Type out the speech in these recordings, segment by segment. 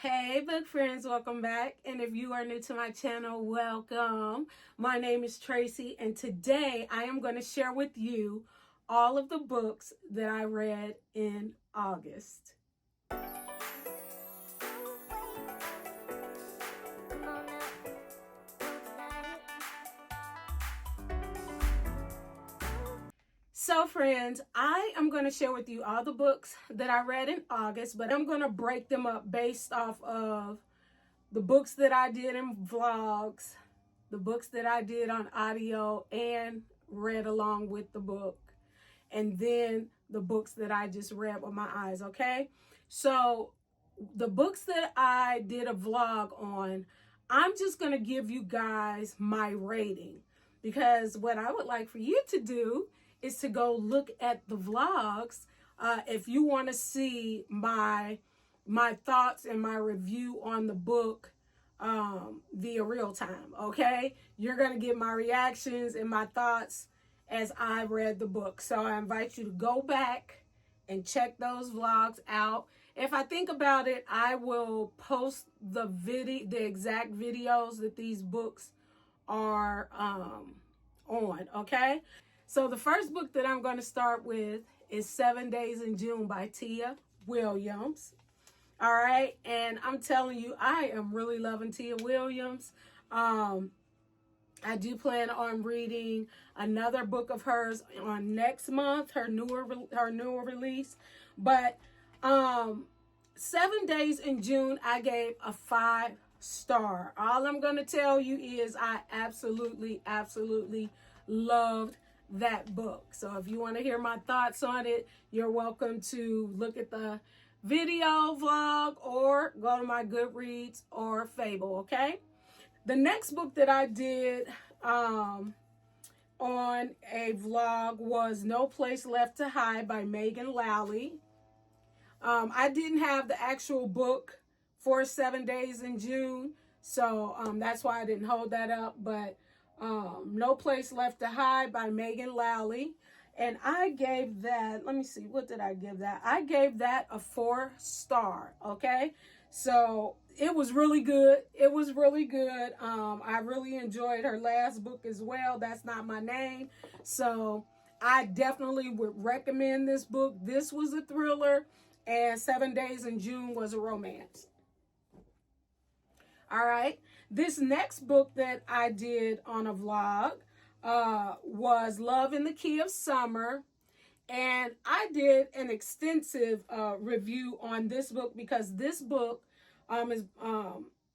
Hey book friends, welcome back. And if you are new to my channel, welcome. My name is Tracy, and today I am going to share with you all of the books that I read in August. So friends, I am going to share with you all the books that I read in August, but I'm going to break them up based off of the books that I did in vlogs, the books that I did on audio and read along with the book, and then the books that I just read with my eyes, okay? So the books that I did a vlog on, I'm just going to give you guys my rating, because what I would like for you to do is to go look at the vlogs if you want to see my thoughts and my review on the book via real time, okay? You're going to get my reactions and my thoughts as I read the book. So I invite you to go back and check those vlogs out. If I think about it, I will post the exact videos that these books are on, okay? So the first book that I'm going to start with is 7 Days in June by Tia Williams. All right. And I'm telling you, I am really loving Tia Williams. I do plan on reading another book of hers on next month, her newer release. But 7 Days in June, I gave a 5-star. All I'm going to tell you is I absolutely loved that book. So if you want to hear my thoughts on it, you're welcome to look at the video vlog or go to my Goodreads or Fable, okay? The next book that I did on a vlog was No Place Left to Hide by Megan Lally. I didn't have the actual book for 7 Days in June, so that's why I didn't hold that up, but No Place Left to Hide by Megan Lally. And I gave that, let me see, what did I give that? I gave that a 4-star, okay? So it was really good. It was really good. I really enjoyed her last book as well. That's Not My Name. So I definitely would recommend this book. This was a thriller, and 7 Days in June was a romance. All right. This next book that I did on a vlog was Love in the Key of Summer. And I did an extensive review on this book because this book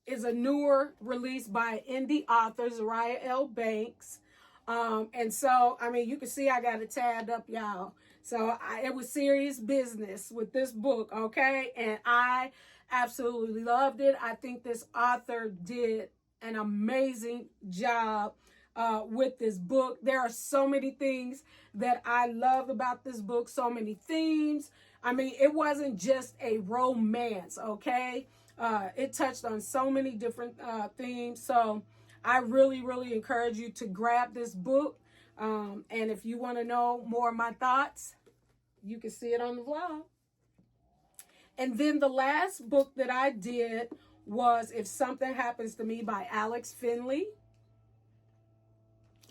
is a newer release by indie author Zariah L. Banks. And so, I mean, you can see I got it tabbed up, y'all. So it was serious business with this book, okay? And I absolutely loved it. I think this author did an amazing job with this book. There are so many things that I love about this book, so many themes. I mean, it wasn't just a romance, okay? It touched on so many different themes. So I really encourage you to grab this book. And if you want to know more of my thoughts, you can see it on the vlog. And then the last book that I did was If Something Happens to Me by Alex Finley.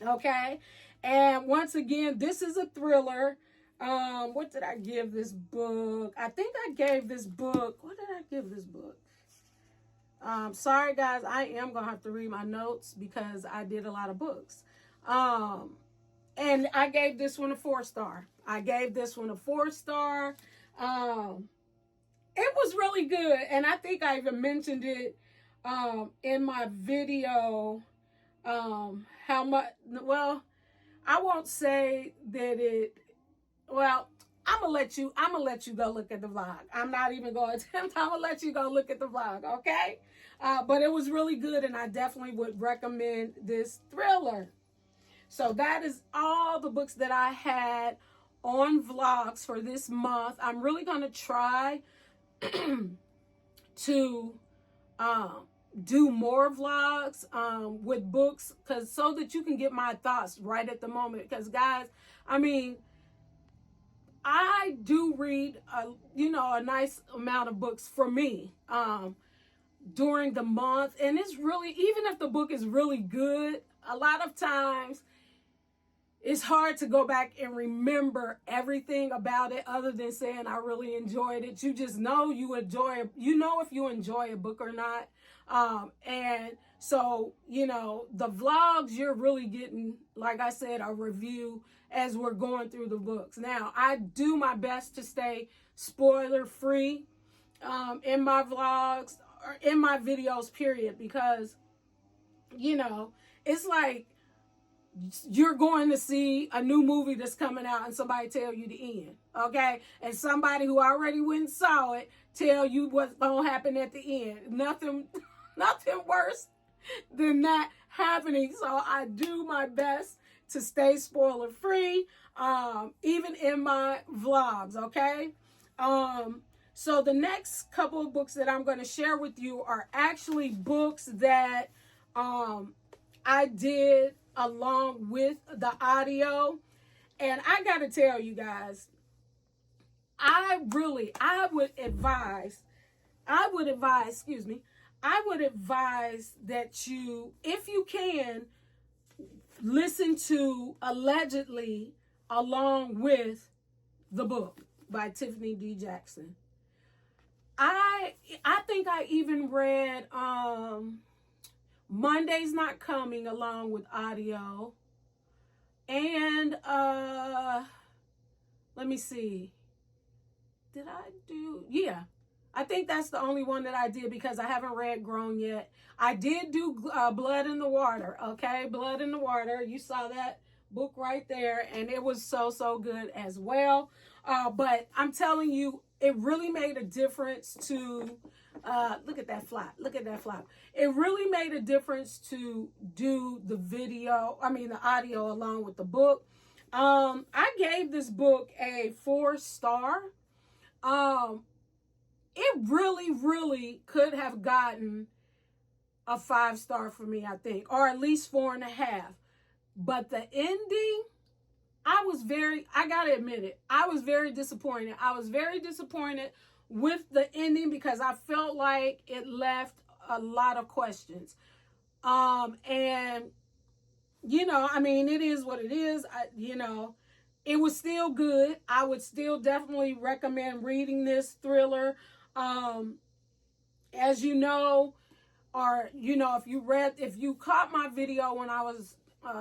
Okay. And once again, this is a thriller. What did I give this book? I think I gave this book, what did I give this book? Sorry guys, I am gonna have to read my notes because I did a lot of books. And I gave this one a 4-star. I gave this one a 4-star. It was really good, and I think I even mentioned it in my video. How much? Well, I won't say that it. Well, I'm gonna let you go look at the vlog. I'm not even going to attempt. I'm gonna let you go look at the vlog, okay? But it was really good, and I definitely would recommend this thriller. So that is all the books that I had on vlogs for this month. I'm really gonna try to do more vlogs with books, so that you can get my thoughts right at the moment. Because guys, I mean, I do read a nice amount of books for me. during the month. And it's really, even if the book is really good, a lot of times it's hard to go back and remember everything about it other than saying I really enjoyed it. You just know you enjoy it. You know if you enjoy a book or not. And so, you know, the vlogs, you're really getting, like I said, a review as we're going through the books. Now, I do my best to stay spoiler free in my vlogs or in my videos, period, because, you know, it's like you're going to see a new movie that's coming out and somebody tell you the end, okay? And somebody who already went and saw it tell you what's going to happen at the end. Nothing worse than that happening. So I do my best to stay spoiler free, even in my vlogs, okay? So the next couple of books that I'm going to share with you are actually books that I did along with the audio. And I got to tell you guys, I would advise that you, if you can, listen to Allegedly along with the book by Tiffany D. Jackson. I think I even read Monday's Not Coming along with audio. And let me see. Did I do? Yeah. I think that's the only one that I did because I haven't read Grown yet. I did do Blood in the Water, okay? Blood in the Water. You saw that book right there, and it was so good as well. But I'm telling you, it really made a difference to, look at that flap. Look at that flap. It really made a difference to do the audio along with the book. I gave this book a 4-star. It really could have gotten a 5-star for me, I think, or at least 4.5. But the ending, I gotta admit it, I was very disappointed. I was very disappointed with the ending because I felt like it left a lot of questions. And, you know, I mean, it is what it is. It was still good. I would still definitely recommend reading this thriller. As you know, or, you know, if you caught my video when I was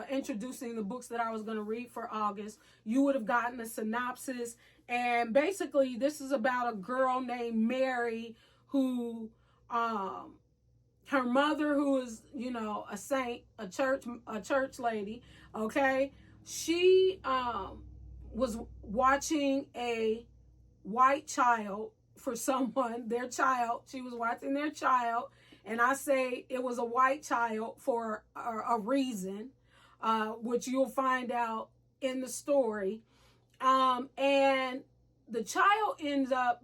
introducing the books that I was going to read for August, you would have gotten a synopsis. And basically, this is about a girl named Mary who, her mother, who is, you know, a saint, a church lady, okay? She was watching a white child for someone, their child. She was watching their child. And I say it was a white child for a reason, which you'll find out in the story. And the child ends up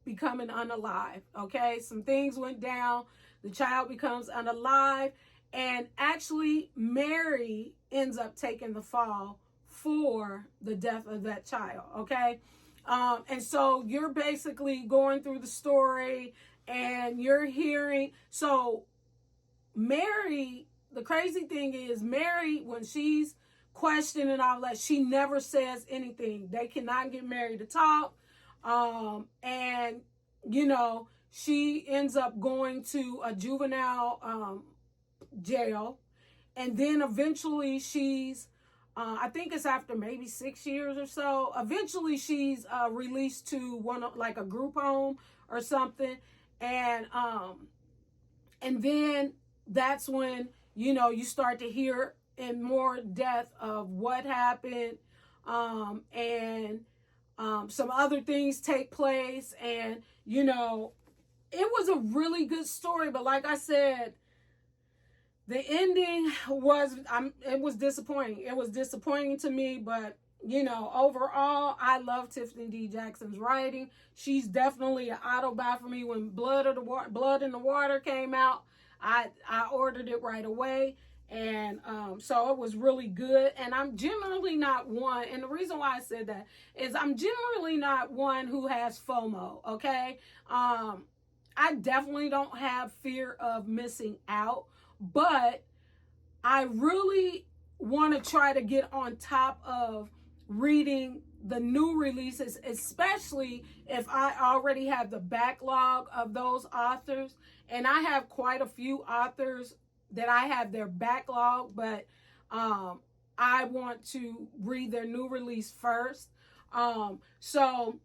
becoming unalive. Okay, some things went down. The child becomes unalive. And actually, Mary ends up taking the fall for the death of that child. Okay. And so you're basically going through the story and you're hearing, so Mary, the crazy thing is Mary, when she's questioning all that, she never says anything. They cannot get Mary to talk. And, you know, she ends up going to a juvenile jail. And then eventually she's, I think it's after maybe 6 years or so. Eventually, she's released to like a group home or something, and then that's when, you know, you start to hear in more depth of what happened, and some other things take place, and, you know, it was a really good story. But like I said, the ending it was disappointing. It was disappointing to me, but, you know, overall, I love Tiffany D. Jackson's writing. She's definitely an auto-buy for me. When Blood in the Water came out, I ordered it right away. And so it was really good. And I'm generally not one, and the reason why I said that is I'm generally not one who has FOMO, okay? I definitely don't have fear of missing out, but I really want to try to get on top of reading the new releases, especially if I already have the backlog of those authors. And I have quite a few authors that I have their backlog, but I want to read their new release first. So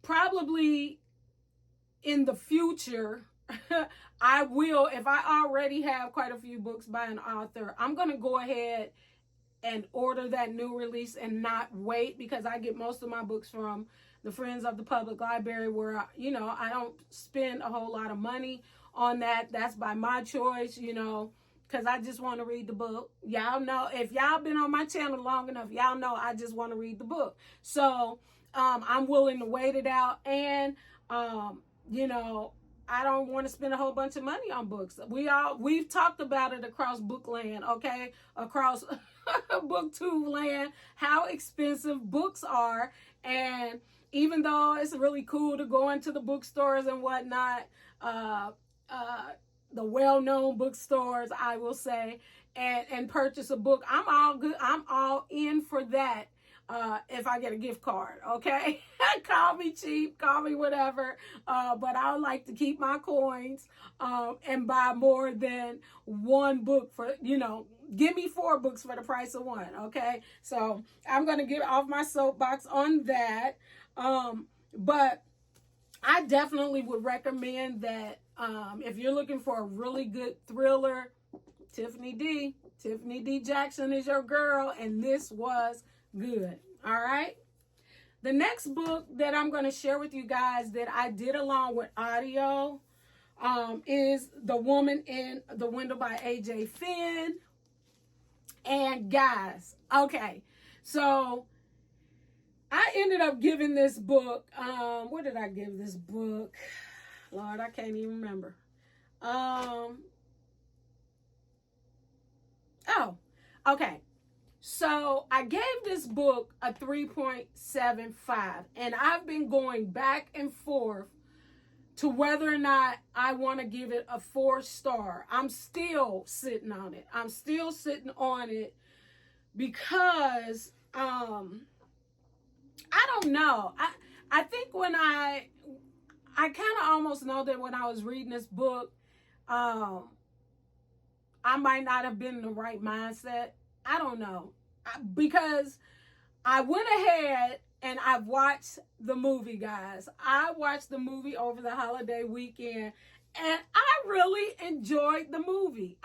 probably in the future, I will, if I already have quite a few books by an author, I'm going to go ahead and order that new release and not wait, because I get most of my books from the Friends of the Public Library, where, I don't spend a whole lot of money on that. That's by my choice, because I just want to read the book. Y'all know, if y'all been on my channel long enough, y'all know I just want to read the book. So I'm willing to wait it out. And, I don't want to spend a whole bunch of money on books. We've talked about it across Bookland, okay? Across BookTube land, how expensive books are. And even though it's really cool to go into the bookstores and whatnot, the well-known bookstores, I will say, and purchase a book, I'm all good. I'm all in for that. If I get a gift card, okay? Call me cheap, call me whatever, but I like to keep my coins and buy more than one book for, give me 4 books for the price of one, okay? So I'm going to get off my soapbox on that, but I definitely would recommend that if you're looking for a really good thriller, Tiffany D. Jackson is your girl, and this was good. All right. The next book that I'm going to share with you guys that I did along with audio is The Woman in the Window by A.J. Finn. And guys, okay, so I ended up giving this book, what did I give this book? Lord, I can't even remember. Oh, okay. So I gave this book a 3.75, and I've been going back and forth to whether or not I want to give it a 4-star. I'm still sitting on it. Because I don't know. I think when I kind of almost know that when I was reading this book, I might not have been in the right mindset. I don't know, because I went ahead and I watched the movie, guys. I watched the movie over the holiday weekend, and I really enjoyed the movie.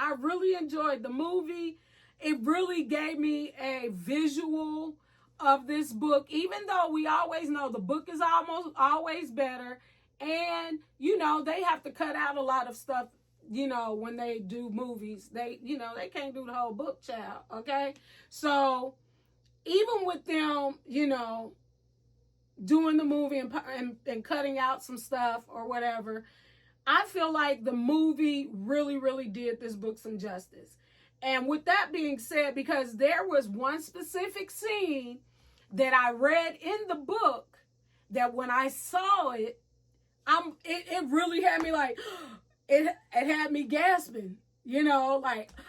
It really gave me a visual of this book, even though we always know the book is almost always better. And, they have to cut out a lot of stuff, when they do movies. They can't do the whole book, child, okay? So even with them, doing the movie and cutting out some stuff or whatever, I feel like the movie really, really did this book some justice. And with that being said, because there was one specific scene that I read in the book that when I saw it, it really had me like, it had me gasping, so it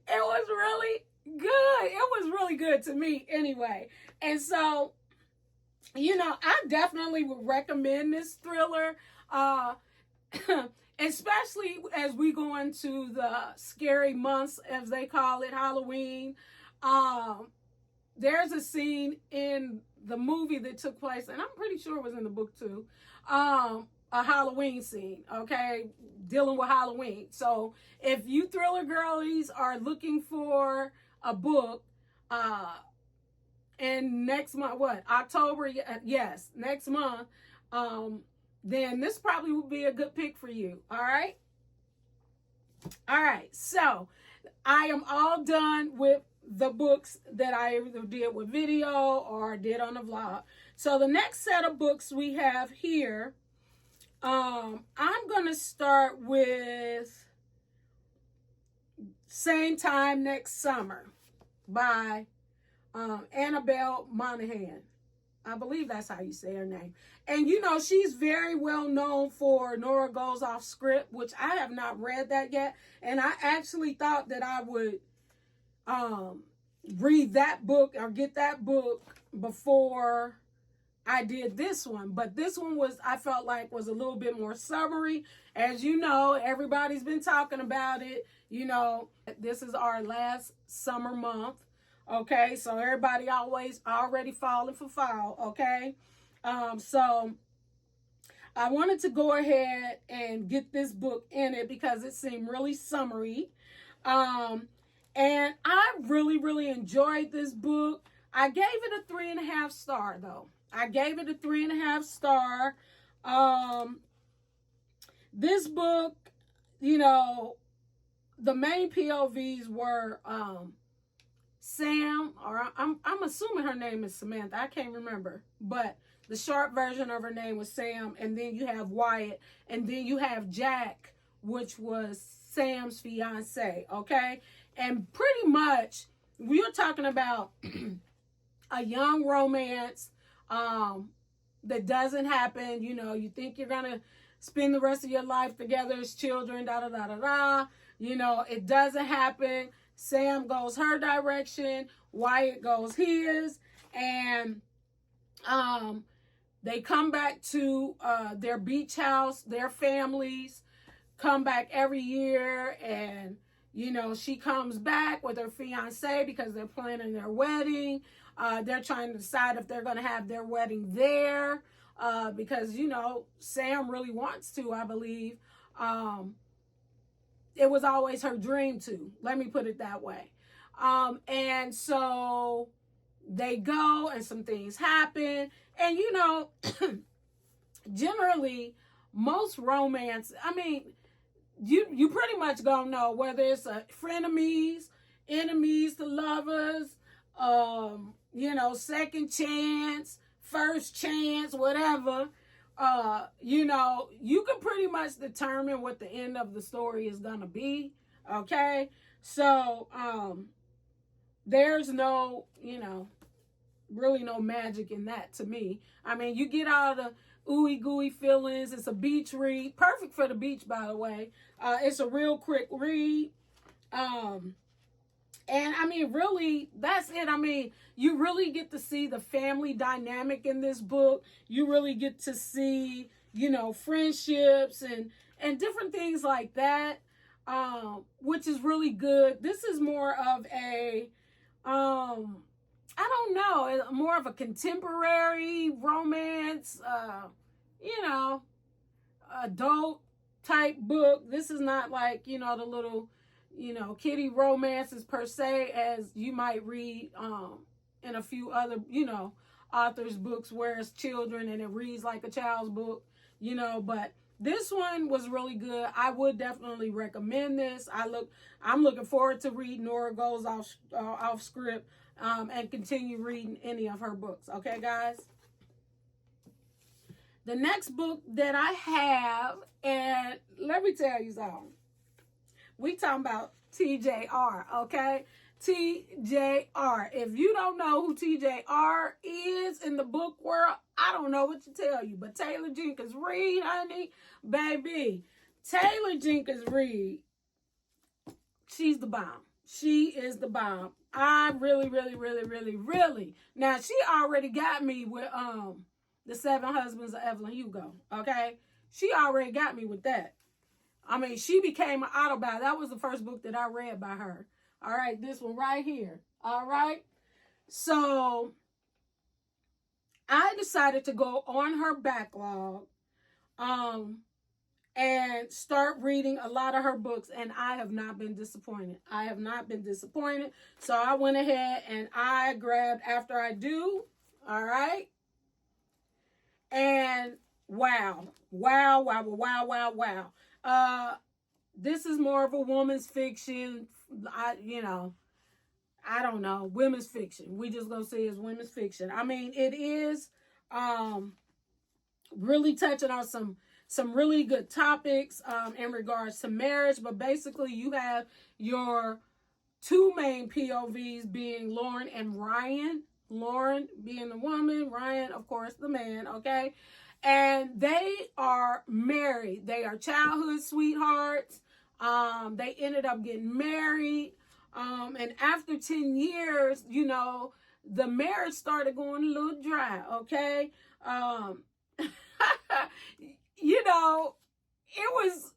was really good. It was really good to me anyway. And so, I definitely would recommend this thriller, especially as we go into the scary months, as they call it, Halloween. There's a scene in the movie that took place, and I'm pretty sure it was in the book too, a Halloween scene, okay, dealing with Halloween. So if you thriller girlies are looking for a book, and next month, October, yes, next month, then this probably would be a good pick for you. All right, so I am all done with the books that I either did with video or did on the vlog. So the next set of books we have here, I'm going to start with Same Time Next Summer by Annabelle Monaghan. I believe that's how you say her name. And, you know, she's very well known for Nora Goes Off Script, which I have not read that yet. And I actually thought that I would read that book or get that book before I did this one. But this one was, I felt like, was a little bit more summery. As you know, everybody's been talking about it. You know, this is our last summer month. Okay, so everybody always already falling for fall. Okay, so I wanted to go ahead and get this book in it because it seemed really summery. And I really enjoyed this book. I gave it a 3.5 star though. I gave it a 3.5 star. This book, you know, the main POVs were Sam, or I'm assuming her name is Samantha. I can't remember, but the short version of her name was Sam, and then you have Wyatt, and then you have Jack, which was Sam's fiance. Okay, and pretty much we're talking about a young romance that doesn't happen. You know, you think you're gonna spend the rest of your life together as children, da da da da da. You know, it doesn't happen. Sam goes her direction, Wyatt goes his, and they come back to their beach house. Their families come back every year, and you know, she comes back with her fiance because they're planning their wedding. They're trying to decide if they're going to have their wedding there because, you know, Sam really wants to, I believe. It was always her dream to, let me put it that way. And so they go and some things happen. And, you know, generally, most romance, I mean, you pretty much gonna know whether it's a frenemies, enemies to lovers, you know, second chance, first chance, whatever. You know, you can pretty much determine what the end of the story is gonna be. Okay, so there's no, you know, really no magic in that to me. I mean, you get all the ooey gooey feelings. It's a beach read, perfect for the beach, by the way. It's a real quick read. And I mean, really, that's it. I mean, you really get to see the family dynamic in this book. You really get to see, you know, friendships and different things like that, which is really good. This is more of a, I don't know, more of a contemporary romance, you know, adult type book. This is not like, you know, the little, you know, kiddie romances per se as you might read in a few other, you know, authors' books where it's children and it reads like a child's book, you know, but this one was really good. I would definitely recommend this. I'm looking forward to read Nora Goes Off Script and continue reading any of her books. Okay, guys? The next book that I have, and let me tell you something. We talking about TJR, okay? TJR. If you don't know who TJR is in the book world, I don't know what to tell you. But Taylor Jenkins Reid, honey, baby. Taylor Jenkins Reid, she's the bomb. She is the bomb. I really. Now, she already got me with The 7 Husbands of Evelyn Hugo, okay? She already got me with that. I mean, she became an autobiography. That was the first book that I read by her. All right, this one right here. All right. So I decided to go on her backlog and start reading a lot of her books, and I have not been disappointed. So I went ahead and I grabbed After I Do. All right. And wow. This is more of a woman's fiction. I don't know, women's fiction. We just gonna say it's women's fiction. I mean, it is really touching on some really good topics in regards to marriage. But basically, you have your two main POVs being Lauren and Ryan. Lauren being the woman, Ryan, of course, the man, okay? And they are married. They are childhood sweethearts. They ended up getting married. And after 10 years, you know, the marriage started going a little dry, okay? Um, you know, it was,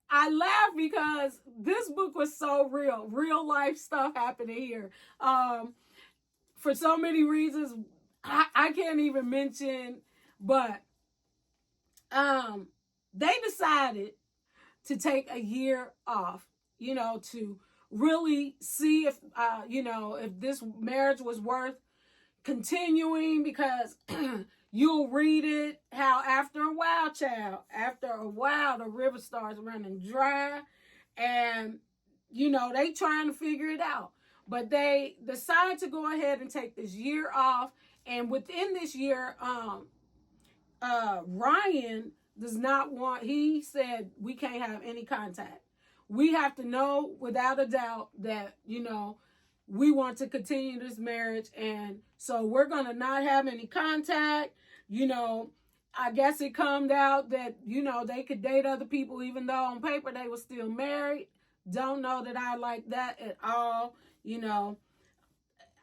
I laugh because this book was so real life stuff happening here. For so many reasons, I can't even mention, but they decided to take a year off, you know, to really see if, you know, if this marriage was worth continuing, because you'll read it how after a while, child, after a while, the river starts running dry, and, you know, they trying to figure it out. But they decide to go ahead and take this year off. And within this year, Ryan does not want, he said, we can't have any contact. We have to know without a doubt that, you know, we want to continue this marriage. And so we're going to not have any contact. You know, I guess it comes out that, you know, they could date other people, even though on paper they were still married. Don't know that I like that at all. You know,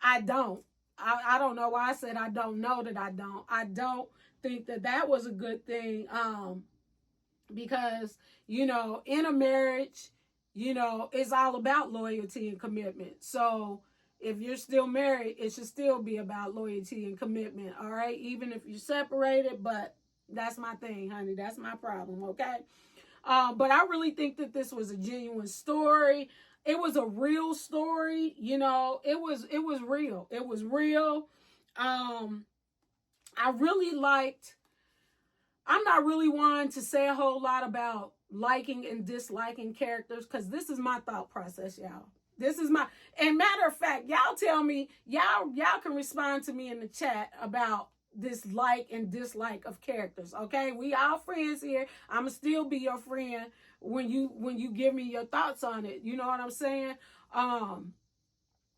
I don't. I don't know why I said I don't know that I don't. I don't think that that was a good thing. Because, you know, in a marriage, you know, it's all about loyalty and commitment. So if you're still married, it should still be about loyalty and commitment. All right. Even if you're separated, but that's my thing, honey. That's my problem. Okay. But I really think that this was a genuine story. It was a real story. You know, it was real. It was real. I really liked, I'm not really one to say a whole lot about liking and disliking characters, because this is my thought process, y'all. This is my, and matter of fact, y'all tell me, y'all can respond to me in the chat about this like and dislike of characters. Okay, we all friends here. I'ma still be your friend when you give me your thoughts on it. You know what I'm saying?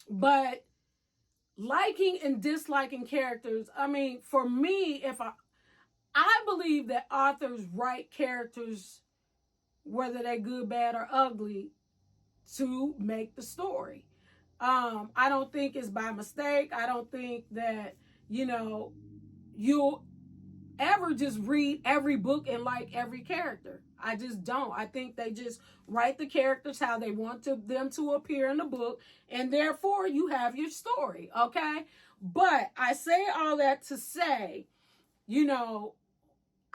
But liking and disliking characters, I mean, for me, if I believe that authors write characters, whether they're good, bad, or ugly, to make the story. I don't think it's by mistake. I don't think that, you know, you'll ever just read every book and like every character. I just don't. I think they just write the characters how they want them to appear in the book, and therefore you have your story, okay? But I say all that to say, you know,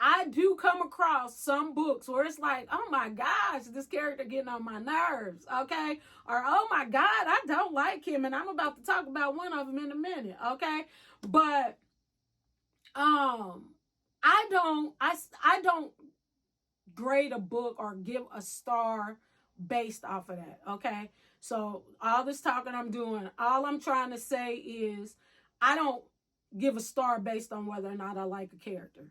I do come across some books where it's like, oh my gosh, this character getting on my nerves, okay? Or, oh my God, I don't like him, and I'm about to talk about one of them in a minute, okay? But I don't grade a book or give a star based off of that, okay? So all this talking I'm doing, all I'm trying to say is I don't give a star based on whether or not I like a character.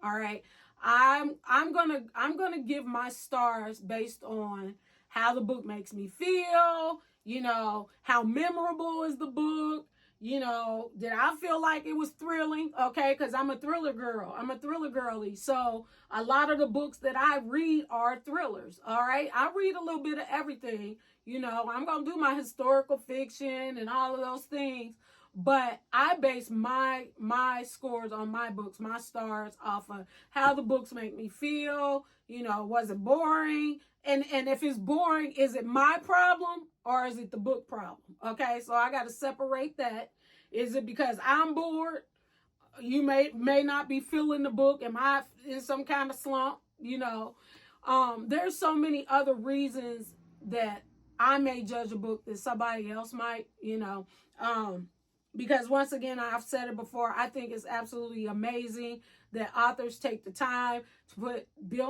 All right. I'm gonna give my stars based on how the book makes me feel, you know, how memorable is the book, you know, did I feel like it was thrilling? Okay, because I'm a thriller girl. I'm a thriller girly. So a lot of the books that I read are thrillers. All right. I read a little bit of everything. You know, I'm gonna do my historical fiction and all of those things. But I base my scores on my books, my stars, off of how the books make me feel. You know, was it boring? And if it's boring, is it my problem or is it the book problem? Okay, so I got to separate that. Is it because I'm bored? You may not be feeling the book. Am I in some kind of slump? You know, there's so many other reasons that I may judge a book that somebody else might. You know, because once again, I've said it before, I think it's absolutely amazing that authors take the time to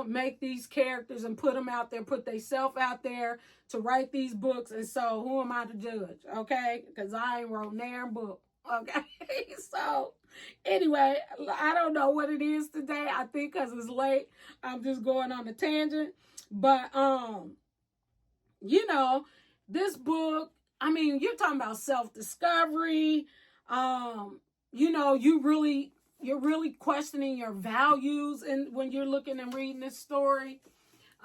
make these characters and put them out there, put themselves out there to write these books. And so who am I to judge? Okay. Because I ain't wrote damn book. Okay. So anyway, I don't know what it is today. I think because it's late, I'm just going on a tangent. But, you know, this book, I mean, you're talking about self-discovery. You're really questioning your values and when you're looking and reading this story.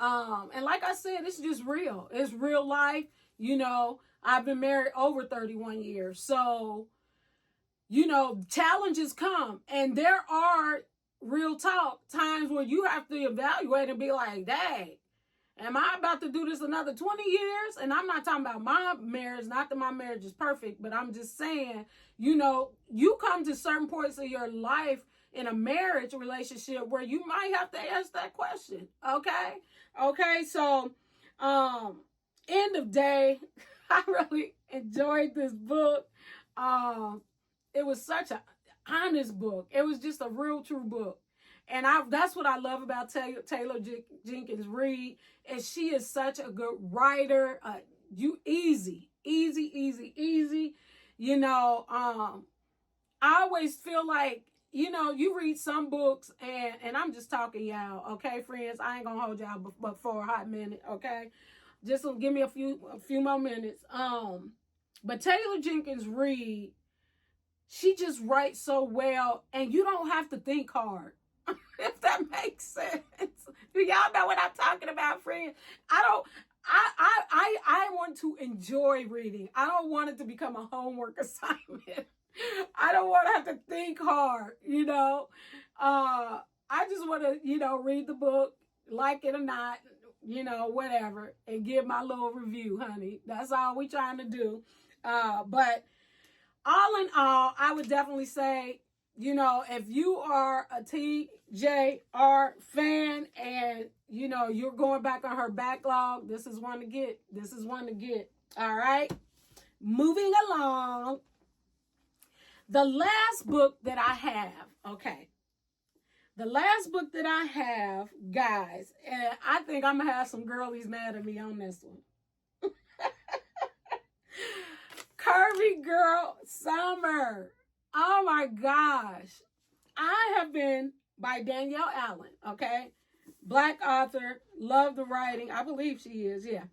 And like I said, it's just real. It's real life. I've been married over 31 years. So, challenges come. And there are, real talk, times where you have to evaluate and be like, dang, am I about to do this another 20 years? And I'm not talking about my marriage. Not that my marriage is perfect, but I'm just saying, you come to certain points of your life in a marriage relationship where you might have to ask that question. Okay. So, end of day, I really enjoyed this book. It was such an honest book. It was just a real true book. And that's what I love about Taylor Jenkins Reid, is she is such a good writer. Easy. I always feel like, you read some books and I'm just talking, y'all. Okay, friends, I ain't gonna hold y'all but for a hot minute. Okay, just give me a few more minutes. But Taylor Jenkins Reid, she just writes so well, and you don't have to think hard. If that makes sense. Do y'all know what I'm talking about, friends? I want to enjoy reading. I don't want it to become a homework assignment. I don't want to have to think hard, I just want to, read the book, like it or not, whatever, and give my little review, honey. That's all we trying to do. But all in all, I would definitely say, if you are a TJR fan and, you're going back on her backlog, this is one to get. All right. Moving along. The last book that I have, guys, and I think I'm going to have some girlies mad at me on this one. Curvy Girl Summer. Oh my gosh. I have been, by Danielle Allen, okay? Black author, love the writing. I believe she is, yeah.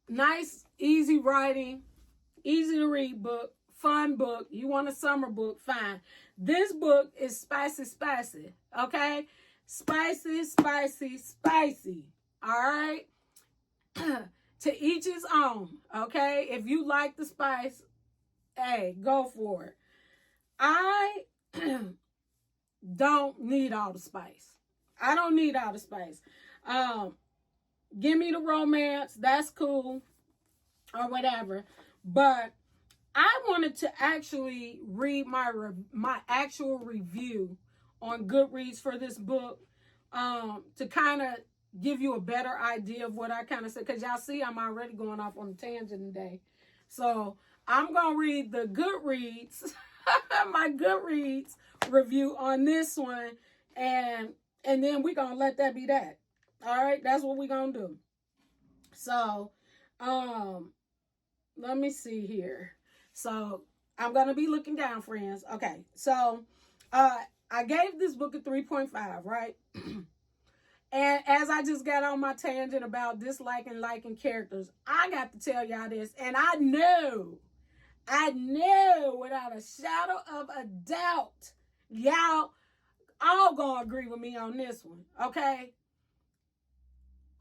Nice, easy writing, easy to read book, fun book. You want a summer book, fine. This book is spicy, okay? Spicy. All right? To each his own, okay? If you like the spice, hey, go for it. I don't need all the spice. I don't need all the spice. Give me the romance. That's cool. Or whatever. But I wanted to actually read my actual review on Goodreads for this book, to kind of give you a better idea of what I kind of said. Because y'all see, I'm already going off on a tangent today. So I'm going to read the Goodreads, my Goodreads review on this one. And then we're going to let that be that. All right. That's what we're going to do. So, let me see here. So I'm going to be looking down, friends. Okay. So, I gave this book a 3.5, right? And as I just got on my tangent about disliking, liking characters, I got to tell y'all this. And I know without a shadow of a doubt, y'all all gonna agree with me on this one, okay?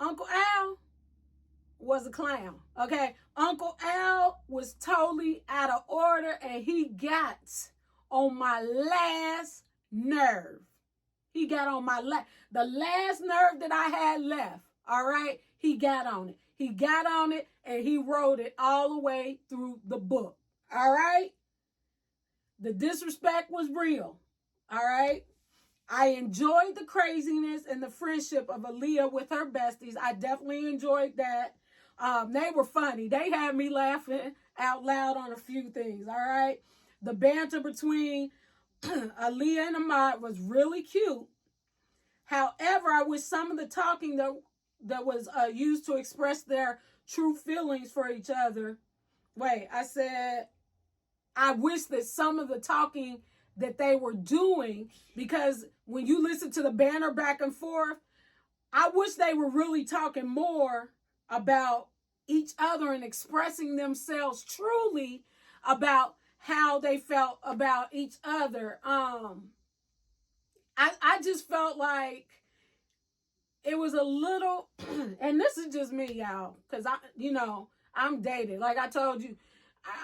Uncle Al was a clown, okay? Uncle Al was totally out of order, and he got on my last nerve. He got on the last nerve that I had left, all right? He got on it. He got on it, and he wrote it all the way through the book, all right? The disrespect was real, all right? I enjoyed the craziness and the friendship of Aaliyah with her besties. I definitely enjoyed that. They were funny. They had me laughing out loud on a few things, all right? The banter between Aaliyah and Ahmad was really cute. However, I wish some of the talking that was used to express their true feelings for each other. I wish that some of the talking that they were doing, because when you listen to the banter back and forth, I wish they were really talking more about each other and expressing themselves truly about how they felt about each other. I just felt like it was a little, and this is just me, y'all, because I'm dated. Like I told you,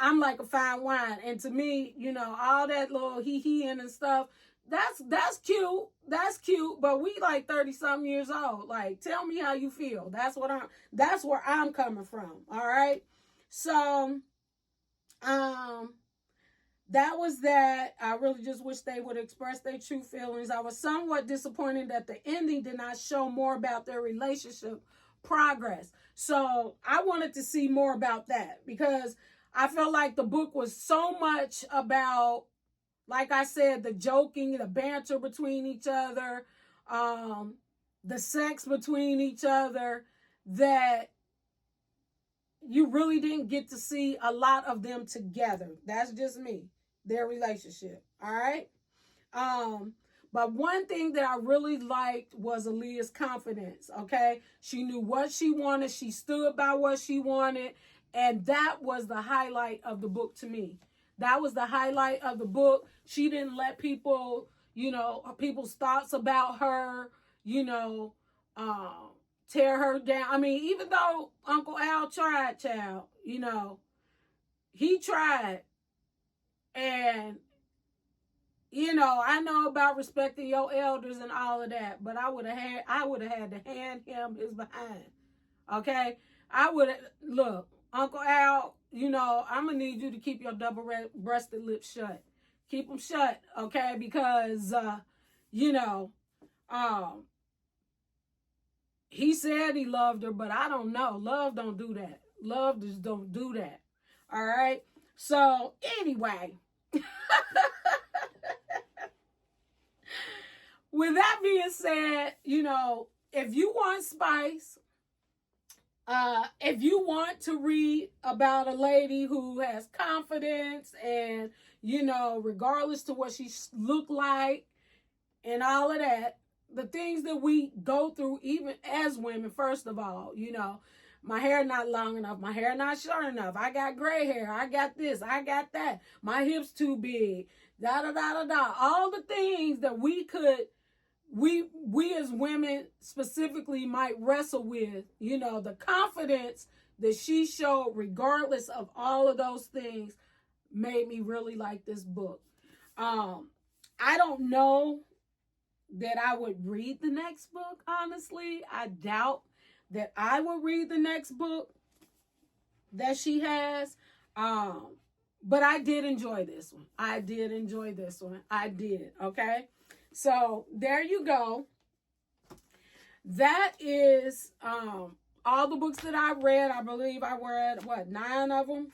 I'm like a fine wine, and to me, all that little hee and stuff, that's cute. That's cute, but we like 30 something years old. Like, tell me how you feel. That's where I'm coming from. All right. So, that was that. I really just wish they would express their true feelings. I was somewhat disappointed that the ending did not show more about their relationship progress. So I wanted to see more about that, because I felt like the book was so much about, like I said, the joking, the banter between each other, the sex between each other, that you really didn't get to see a lot of them together. That's just me, their relationship. All right. But one thing that I really liked was Aaliyah's confidence. Okay. She knew what she wanted. She stood by what she wanted. And that was the highlight of the book to me. That was the highlight of the book. She didn't let people, people's thoughts about her, tear her down. I mean, even though Uncle Al tried, child, he tried. And, I know about respecting your elders and all of that, but I would have had to hand him his behind. Okay? Look, Uncle Al, I'm going to need you to keep your double-breasted lips shut. Keep them shut, okay? Because, he said he loved her, but I don't know. Love don't do that. Love just don't do that. All right? So, anyway. With that being said, if you want spice, if you want to read about a lady who has confidence and, regardless to what she looked like and all of that, the things that we go through even as women, first of all, my hair not long enough, my hair not short enough, I got gray hair, I got this, I got that, my hips too big, da-da-da-da-da, all the things that we as women specifically might wrestle with, the confidence that she showed regardless of all of those things made me really like this book. I don't know that I would read the next book, honestly. I doubt that I would read the next book that she has. But I did enjoy this one. I did, okay? So there you go. That is all the books that I read. I believe I read, 9 of them?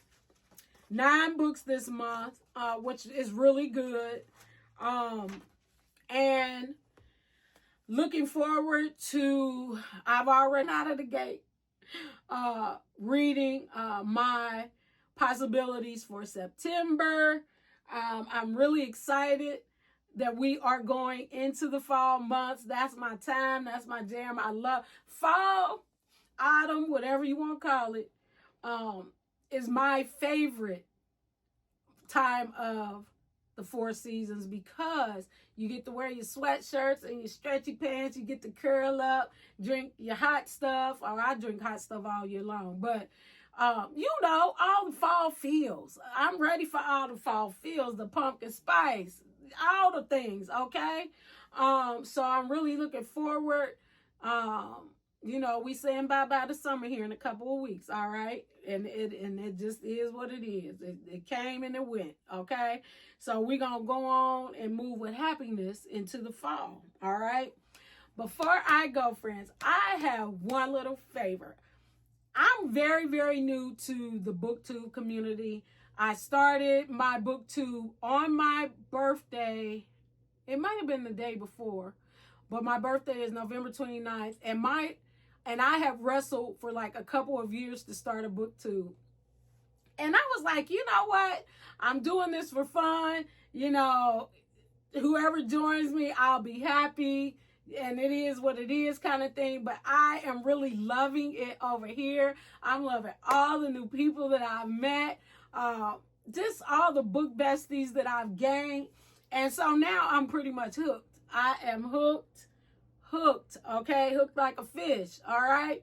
9 books this month, which is really good. And looking forward to, I've already out of the gate, reading my possibilities for September. I'm really excited that we are going into the fall months. That's my time. That's my jam. I love fall, autumn, whatever you want to call it, is my favorite time of the 4 seasons, because you get to wear your sweatshirts and your stretchy pants. You get to curl up, drink your hot stuff. Or I drink hot stuff all year long. But, all the fall feels. I'm ready for all the fall feels, the pumpkin spice, all the things, okay? So I'm really looking forward. We saying bye-bye to summer here in a couple of weeks, all right? And it just is what it is. It came and it went, okay? So we're going to go on and move with happiness into the fall, all right? Before I go, friends, I have one little favor. I'm very, very new to the BookTube community. I started my BookTube on my birthday. It might have been the day before, but my birthday is November 29th. And I have wrestled for like a couple of years to start a BookTube. And I was like, you know what? I'm doing this for fun. Whoever joins me, I'll be happy. and it is what it is kind of thing. But I am really loving it over here. I'm loving all the new people that I've met, just all the book besties that I've gained. And so now I'm pretty much hooked. I am hooked, okay? Hooked like a fish, all right?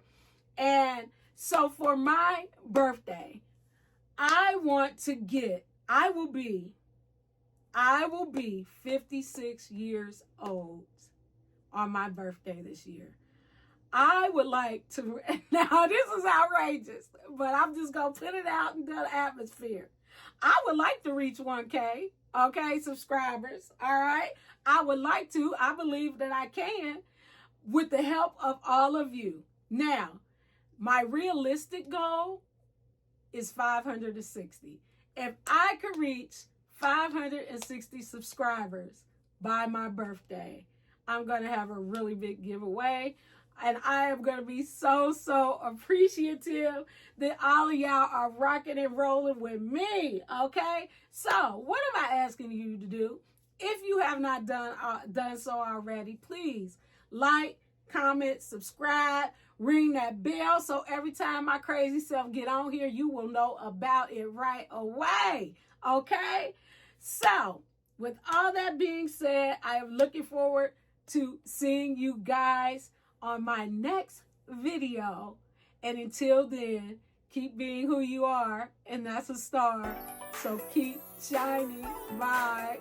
And so for my birthday, I will be 56 years old on my birthday this year. I would like to, now this is outrageous, but I'm just going to put it out into the atmosphere. I would like to reach 1K, okay, subscribers, all right? I would like to. I believe that I can with the help of all of you. Now, my realistic goal is 560. If I could reach 560 subscribers by my birthday, I'm going to have a really big giveaway. And I am going to be so appreciative that all of y'all are rocking and rolling with me, okay? So, what am I asking you to do? If you have not done so already, please like, comment, subscribe, ring that bell so every time my crazy self get on here, you will know about it right away, okay? So, with all that being said, I am looking forward to seeing you guys on my next video. And until then, keep being who you are, and that's a star. So keep shining. Bye.